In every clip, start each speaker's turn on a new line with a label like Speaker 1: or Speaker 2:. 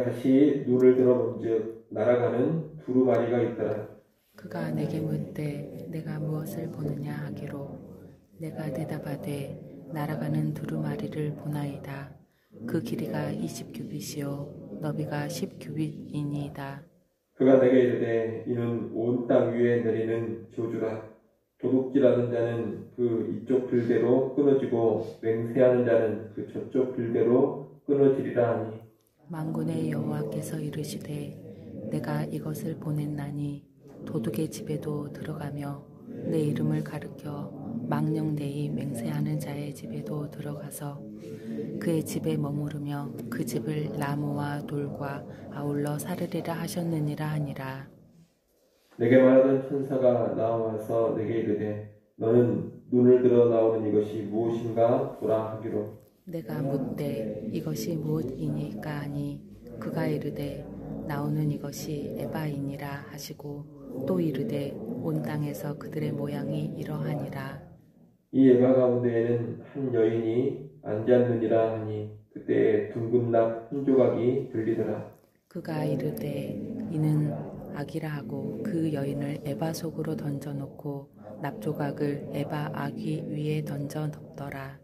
Speaker 1: 다시 눈을 들어본즉 날아가는 두루마리가 있더라.
Speaker 2: 그가 내게 묻되 내가 무엇을 보느냐 하기로 내가 대답하되 날아가는 두루마리를 보나이다. 그 길이가 20규빗이요 너비가 10규빗이니이다.
Speaker 1: 그가 내게 이르되 이는 온 땅 위에 내리는 저주라. 도둑질하는 자는 그 이쪽 빌대로 끊어지고 맹세하는 자는 그 저쪽 빌대로 끊어지리라 하니.
Speaker 2: 만군의 여호와께서 이르시되 내가 이것을 보냈나니 도둑의 집에도 들어가며 내 이름을 가르켜 망령되이 맹세하는 자의 집에도 들어가서 그의 집에 머무르며 그 집을 나무와 돌과 아울러 사르리라 하셨느니라 하니라.
Speaker 1: 내게 말하던 천사가 나와서 내게 이르되 너는 눈을 들어 나오는 이것이 무엇인가 보라 하기로.
Speaker 2: 내가 묻되 이것이 무엇이니까 하니 그가 이르되 나오는 이것이 에바이니라 하시고 또 이르되 온 땅에서 그들의 모양이 이러하니라.
Speaker 1: 이 에바 가운데에는 한 여인이 앉았느니라 하니 그때 둥근 납 한 조각이 들리더라.
Speaker 2: 그가 이르되 이는 악이라 하고 그 여인을 에바 속으로 던져놓고 납조각을 에바 아귀 위에 던져 덮더라.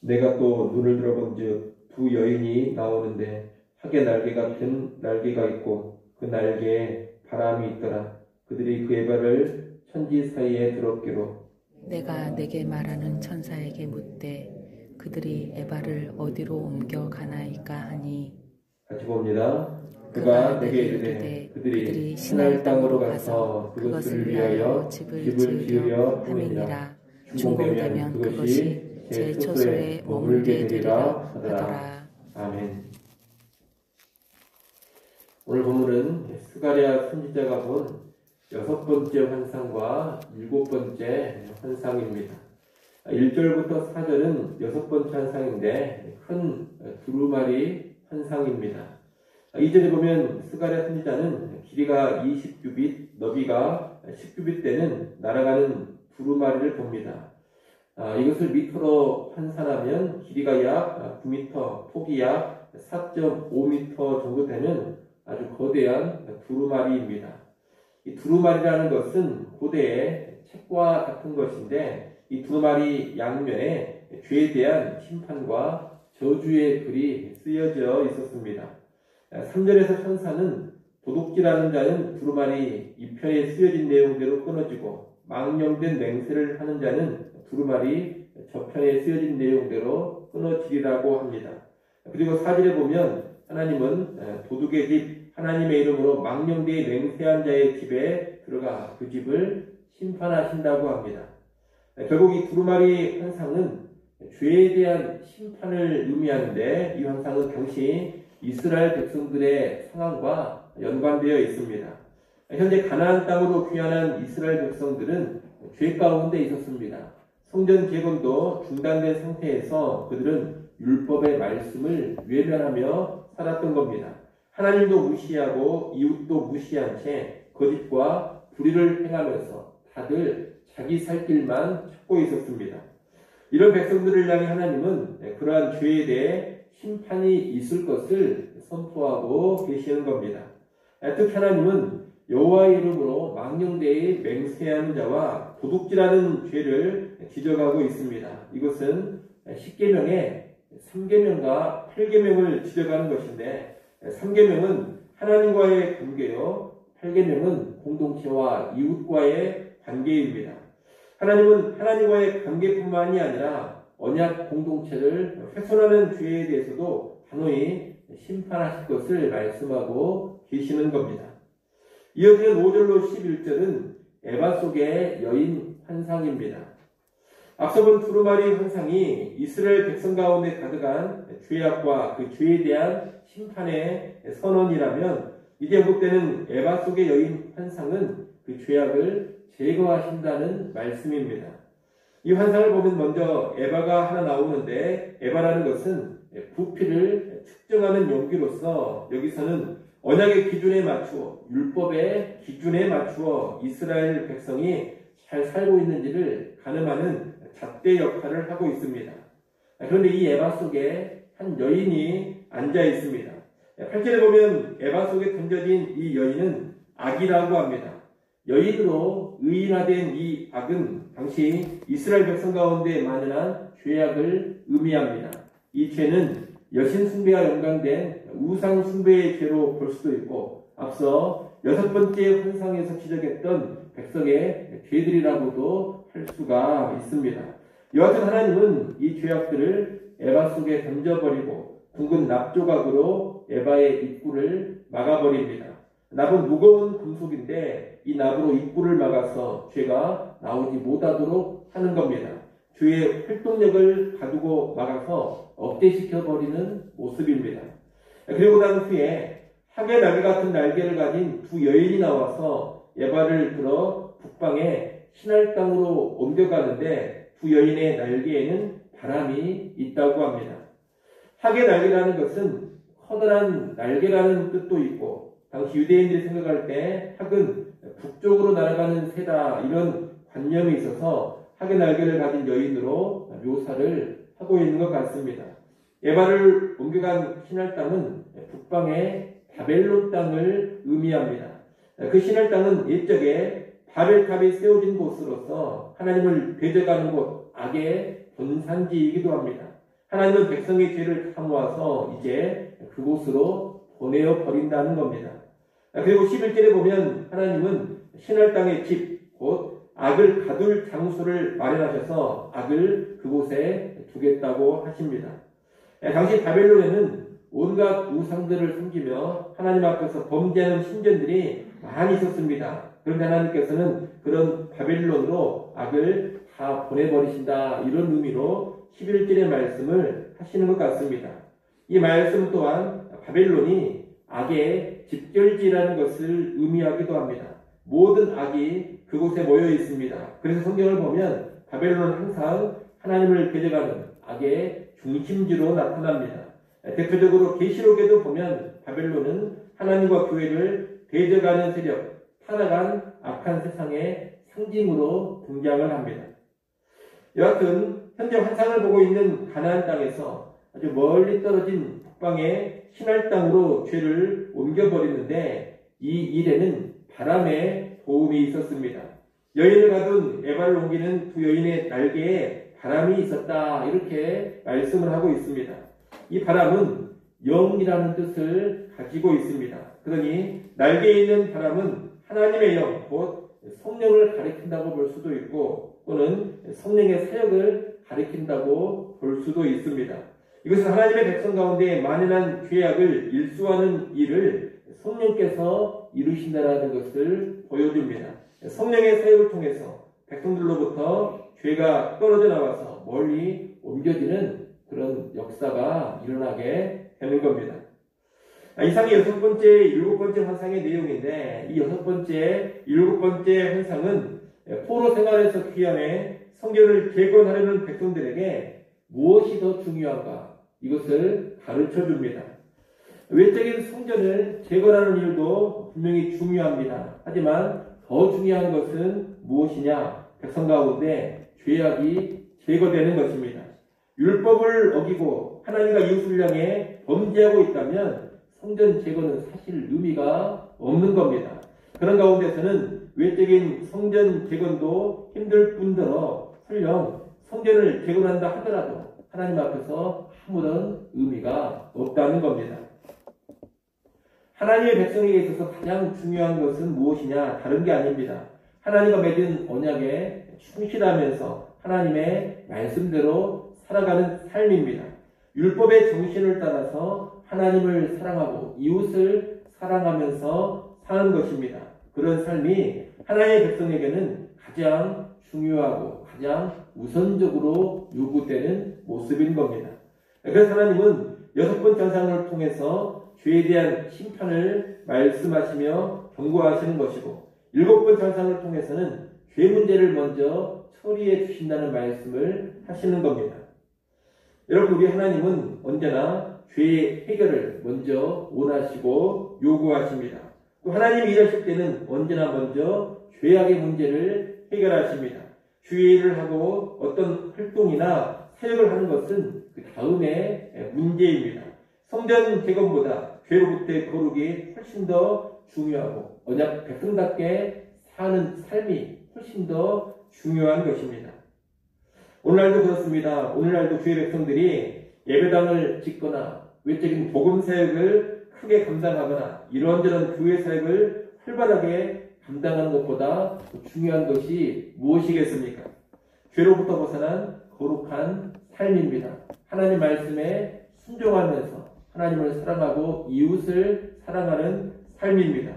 Speaker 1: 내가 또 눈을 들어본즉 두 여인이 나오는데 학의 날개 같은 날개가 있고 그 날개에 바람이 있더라. 그들이 그 에바를 천지 사이에 들었기로.
Speaker 2: 내가 내게 말하는 천사에게 묻되 그들이 에바를 어디로 옮겨 가나이까 하니
Speaker 1: 같이 봅니다. 그가 내게 이르되 그들이 신할 땅으로 가서 그것을 위하여 집을 지으려 함이니라. 준공되면 그것이 제 처소에 머물게 되리라 하더라. 아멘. 오늘 본문은 스가랴 선지자가 본 6번째 환상과 7번째 환상입니다. 1절부터 4절은 6번째 환상인데 큰 두루마리 환상입니다. 2절에 보면 스가랴 선지자는 길이가 20규빗, 너비가 10규빗 되는 날아가는 두루마리를 봅니다. 이것을 미터로 환산하면 길이가 약 9m, 폭이 약 4.5m 정도 되는 아주 거대한 두루마리입니다. 이 두루마리라는 것은 고대의 책과 같은 것인데 이 두루마리 양면에 죄에 대한 심판과 저주의 글이 쓰여져 있었습니다. 3절에서 천사는 도둑질하는 자는 두루마리 2편에 쓰여진 내용대로 끊어지고 망령된 맹세를 하는 자는 두루마리 저편에 쓰여진 내용대로 끊어지리라고 합니다. 그리고 4절에 보면 하나님은 도둑의 집 하나님의 이름으로 망령되이 맹세한 자의 집에 들어가 그 집을 심판하신다고 합니다. 결국 이 두루마리 환상은 죄에 대한 심판을 의미하는데 이 환상은 당시 이스라엘 백성들의 상황과 연관되어 있습니다. 현재 가나안 땅으로 귀환한 이스라엘 백성들은 죄 가운데 있었습니다. 성전 재건도 중단된 상태에서 그들은 율법의 말씀을 외면하며 살았던 겁니다. 하나님도 무시하고 이웃도 무시한 채 거짓과 불의를 행하면서 다들 자기 살 길만 찾고 있었습니다. 이런 백성들을 향해 하나님은 그러한 죄에 대해 심판이 있을 것을 선포하고 계시는 겁니다. 특히 하나님은 여호와의 이름으로 망령되이 맹세하는 자와 도둑질하는 죄를 지적하고 있습니다. 이것은 10계명에 3계명과 8계명을 지적하는 것인데 3계명은 하나님과의 관계요 8계명은 공동체와 이웃과의 관계입니다. 하나님은 하나님과의 관계뿐만이 아니라 언약 공동체를 훼손하는 죄에 대해서도 단호히 심판하실 것을 말씀하고 계시는 겁니다. 이어지는 5절로 11절은 에바 속의 여인 환상입니다. 앞서 본 두루마리 환상이 이스라엘 백성 가운데 가득한 죄악과 그 죄에 대한 심판의 선언이라면 이제 언급되는 에바 속의 여인 환상은 그 죄악을 제거하신다는 말씀입니다. 이 환상을 보면 먼저 에바가 하나 나오는데 에바라는 것은 부피를 측정하는 용기로서 여기서는 언약의 기준에 맞추어 율법의 기준에 맞추어 이스라엘 백성이 잘 살고 있는지를 가늠하는 잣대 역할을 하고 있습니다. 그런데 이 에바 속에 한 여인이 앉아 있습니다. 8절에 보면 에바 속에 던져진 이 여인은 악이라고 합니다. 여인으로 의인화된 이 악은 당시 이스라엘 백성 가운데 만연한 죄악을 의미합니다. 이 죄는 여신 숭배와 연관된 우상 숭배의 죄로 볼 수도 있고, 앞서 6번째 환상에서 지적했던 백성의 죄들이라고도 할 수가 있습니다. 여하튼 하나님은 이 죄악들을 에바 속에 던져버리고 둥근 납조각으로 에바의 입구를 막아버립니다. 납은 무거운 금속인데 이 납으로 입구를 막아서 죄가 나오지 못하도록 하는 겁니다. 죄의 활동력을 가두고 막아서 억제시켜버리는 모습입니다. 그리고 난 후에 학의 날개 같은 날개를 가진 두 여인이 나와서 에바를 들어 북방의 신할 땅으로 옮겨가는데 두 여인의 날개에는 바람이 있다고 합니다. 학의 날개라는 것은 커다란 날개라는 뜻도 있고, 당시 유대인들이 생각할 때 학은 북쪽으로 날아가는 새다, 이런 관념이 있어서 학의 날개를 가진 여인으로 묘사를 하고 있는 것 같습니다. 에바를 옮겨간 신할 땅은 북방의 바벨론 땅을 의미합니다. 그 신할 땅은 옛적에 바벨탑이 세워진 곳으로서 하나님을 대적하는 곳, 악의 본산지이기도 합니다. 하나님은 백성의 죄를 다 모아서 이제 그곳으로 보내어 버린다는 겁니다. 그리고 11절에 보면 하나님은 신할 땅의 집, 곧 악을 가둘 장소를 마련하셔서 악을 그곳에 두겠다고 하십니다. 당시 바벨론에는 온갖 우상들을 섬기며 하나님 앞에서 범죄하는 신전들이 많이 있었습니다. 그런데 하나님께서는 그런 바벨론으로 악을 다 보내버리신다, 이런 의미로 11절의 말씀을 하시는 것 같습니다. 이 말씀 또한 바벨론이 악의 집결지라는 것을 의미하기도 합니다. 모든 악이 그곳에 모여 있습니다. 그래서 성경을 보면 바벨론은 항상 하나님을 대적하는 악의 중심지로 나타납니다. 대표적으로 계시록에도 보면 바벨론은 하나님과 교회를 대적하는 세력, 타락한 악한 세상의 상징으로 등장을 합니다. 여하튼 현재 환상을 보고 있는 가나안 땅에서 아주 멀리 떨어진 북방의 신할 땅으로 죄를 옮겨버리는데, 이 일에는 바람의 도움이 있었습니다. 여인을 가둔 에바를 옮기는 두 여인의 날개에 바람이 있었다, 이렇게 말씀을 하고 있습니다. 이 바람은 영이라는 뜻을 가지고 있습니다. 그러니 날개에 있는 바람은 하나님의 영, 곧 성령을 가리킨다고 볼 수도 있고, 또는 성령의 사역을 가리킨다고 볼 수도 있습니다. 이것은 하나님의 백성 가운데 만연한 죄악을 일수하는 일을 성령께서 이루신다라는 것을 보여줍니다. 성령의 사역을 통해서 백성들로부터 죄가 떨어져 나와서 멀리 옮겨지는 그런 역사가 일어나게 되는 겁니다. 이상이 6번째, 7번째 환상의 내용인데, 이 6번째, 7번째 환상은 포로 생활에서 귀환해 성전을 재건하려는 백성들에게 무엇이 더 중요한가, 이것을 가르쳐 줍니다. 외적인 성전을 재건하는 일도 분명히 중요합니다. 하지만 더 중요한 것은 무엇이냐? 백성 가운데 죄악이 제거되는 것입니다. 율법을 어기고 하나님과 이웃을 향해 범죄하고 있다면 성전 재건은 사실 의미가 없는 겁니다. 그런 가운데서는 외적인 성전 재건도 힘들 뿐더러 설령 성전을 재건한다 하더라도 하나님 앞에서 아무런 의미가 없다는 겁니다. 하나님의 백성에게 있어서 가장 중요한 것은 무엇이냐? 다른 게 아닙니다. 하나님과 맺은 언약에 충실하면서 하나님의 말씀대로 살아가는 삶입니다. 율법의 정신을 따라서 하나님을 사랑하고 이웃을 사랑하면서 사는 것입니다. 그런 삶이 하나님의 백성에게는 가장 중요하고 가장 우선적으로 요구되는 모습인 겁니다. 그래서 하나님은 6번째 환상을 통해서 죄에 대한 심판을 말씀하시며 경고하시는 것이고, 7번째 환상을 통해서는 죄 문제를 먼저 처리해 주신다는 말씀을 하시는 겁니다. 여러분, 우리 하나님은 언제나 죄의 해결을 먼저 원하시고 요구하십니다. 또 하나님이 일하실 때는 언제나 먼저 죄악의 문제를 해결하십니다. 주의를 하고 어떤 활동이나 사역을 하는 것은 그 다음의 문제입니다. 성전 재건보다 죄로부터의 거룩이 훨씬 더 중요하고 언약 백성답게 사는 삶이 훨씬 더 중요한 것입니다. 오늘날도 그렇습니다. 오늘날도 주의 백성들이 예배당을 짓거나 외적인 복음 사역을 크게 감당하거나 이런저런 교회 사역을 활발하게 감당하는 것보다 중요한 것이 무엇이겠습니까? 죄로부터 벗어난 거룩한 삶입니다. 하나님 말씀에 순종하면서 하나님을 사랑하고 이웃을 사랑하는 삶입니다.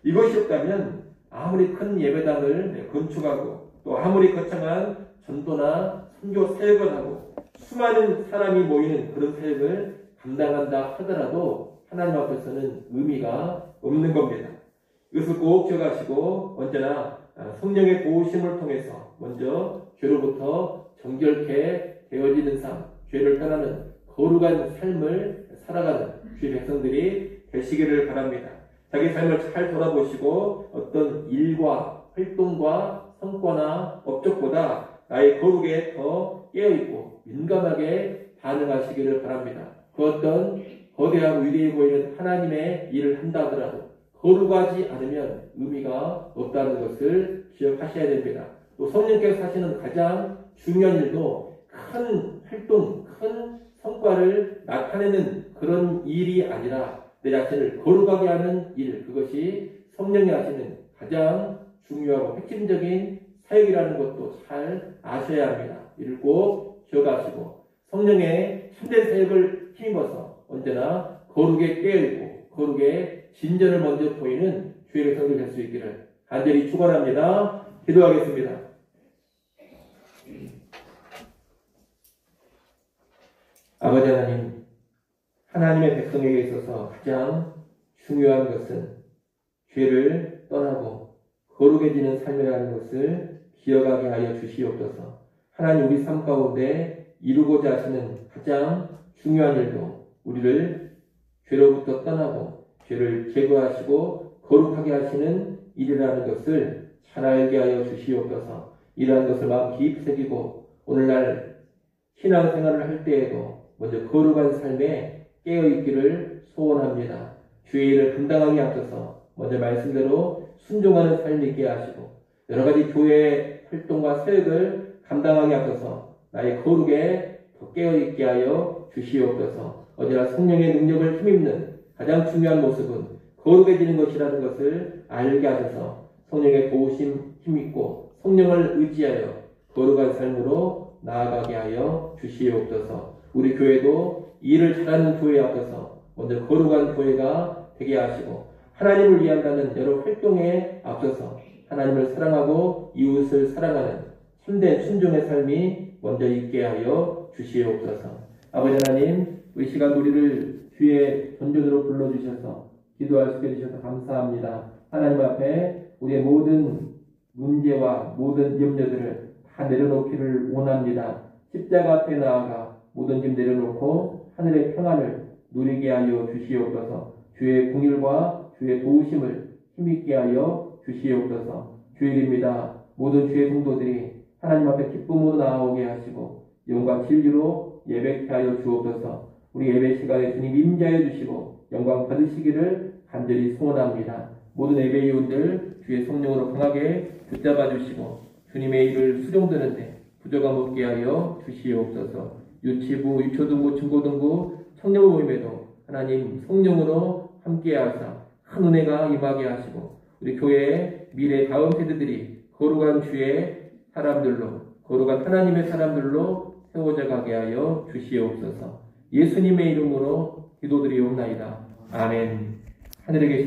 Speaker 1: 이것이 없다면 아무리 큰 예배당을 건축하고 또 아무리 거창한 전도나 선교 사역을 하고 수많은 사람이 모이는 그런 사역을 감당한다 하더라도 하나님 앞에서는 의미가 없는 겁니다. 이것을 꼭 기억하시고 언제나 성령의 도우심을 통해서 먼저 죄로부터 정결케 되어지는 삶, 죄를 떠나는 거룩한 삶을 살아가는 주의 백성들이 되시기를 바랍니다. 자기 삶을 잘 돌아보시고 어떤 일과 활동과 성과나 업적보다 나의 거룩에 더 깨어있고 민감하게 반응하시기를 바랍니다. 그 어떤 거대하고 위대해 보이는 하나님의 일을 한다 하더라도 거룩하지 않으면 의미가 없다는 것을 기억하셔야 됩니다. 또 성령께서 하시는 가장 중요한 일도 큰 활동, 큰 성과를 나타내는 그런 일이 아니라 내 자신을 거룩하게 하는 일, 그것이 성령이 하시는 가장 중요하고 핵심적인 사역이라는 것도 잘 아셔야 합니다. 이를 꼭 기억하시고 성령의 참된 사역을 힘입어서 언제나 거룩에 깨어있고 거룩의 진전을 먼저 보이는 주의 백성들 될 수 있기를 간절히 축원합니다. 기도하겠습니다. 아버지 하나님, 하나님의 백성에게 있어서 가장 중요한 것은 죄를 떠나고 거룩해지는 삶이라는 것을 기억하게 하여 주시옵소서. 하나님, 우리 삶 가운데 이루고자 하시는 가장 중요한 일도 우리를 죄로부터 떠나고 죄를 제거하시고 거룩하게 하시는 일이라는 것을 잘 알게 하여 주시옵소서. 이러한 것을 마음 깊이 새기고 오늘날 신앙생활을 할 때에도 먼저 거룩한 삶에 깨어있기를 소원합니다. 주의 일을 감당하기 앞서서 먼저 말씀대로 순종하는 삶이 있게 하시고 여러 가지 교회 활동과 사역을 감당하기 앞서서 나의 거룩에 더 깨어있게 하여 주시옵소서. 언제나 성령의 능력을 힘입는 가장 중요한 모습은 거룩해지는 것이라는 것을 알게 하셔서 성령의 도우심 힘있고 성령을 의지하여 거룩한 삶으로 나아가게 하여 주시옵소서. 우리 교회도 일을 잘하는 교회 앞서서 먼저 거룩한 교회가 되게 하시고 하나님을 위한다는 여러 활동에 앞서서 하나님을 사랑하고 이웃을 사랑하는 참된 순종의 삶이 먼저 있게 하여 주시옵소서. 아버지 하나님, 우리 시간 우리를 주의 전전으로 불러주셔서 기도할 수 있게 해주셔서 감사합니다. 하나님 앞에 우리의 모든 문제와 모든 염려들을 다 내려놓기를 원합니다. 십자가 앞에 나아가 모든 짐 내려놓고 하늘의 평안을 누리게 하여 주시옵소서. 주의 긍휼과 주의 도우심을 힘있게 하여 주시옵소서. 주일입니다. 모든 주의 성도들이 하나님 앞에 기쁨으로 나아오게 하시고 영광 진리로 예배케 하여 주옵소서. 우리 예배 시간에 주님 임재하여 주시고 영광 받으시기를 간절히 소원합니다. 모든 예배위원들 주의 성령으로 강하게 붙잡아 주시고 주님의 일을 수종드는데 부족함 없게 하여 주시옵소서. 유치부, 유초등부, 중고등부, 청년부 모임에도 하나님 성령으로 함께 하사 큰 은혜가 임하게 하시고 우리 교회의 미래 다음 세대들이 거룩한 주의 사람들로 거룩한 하나님의 사람들로 세워져 가게 하여 주시옵소서. 예수님의 이름으로 기도드리옵나이다. 아멘. 하늘에 계신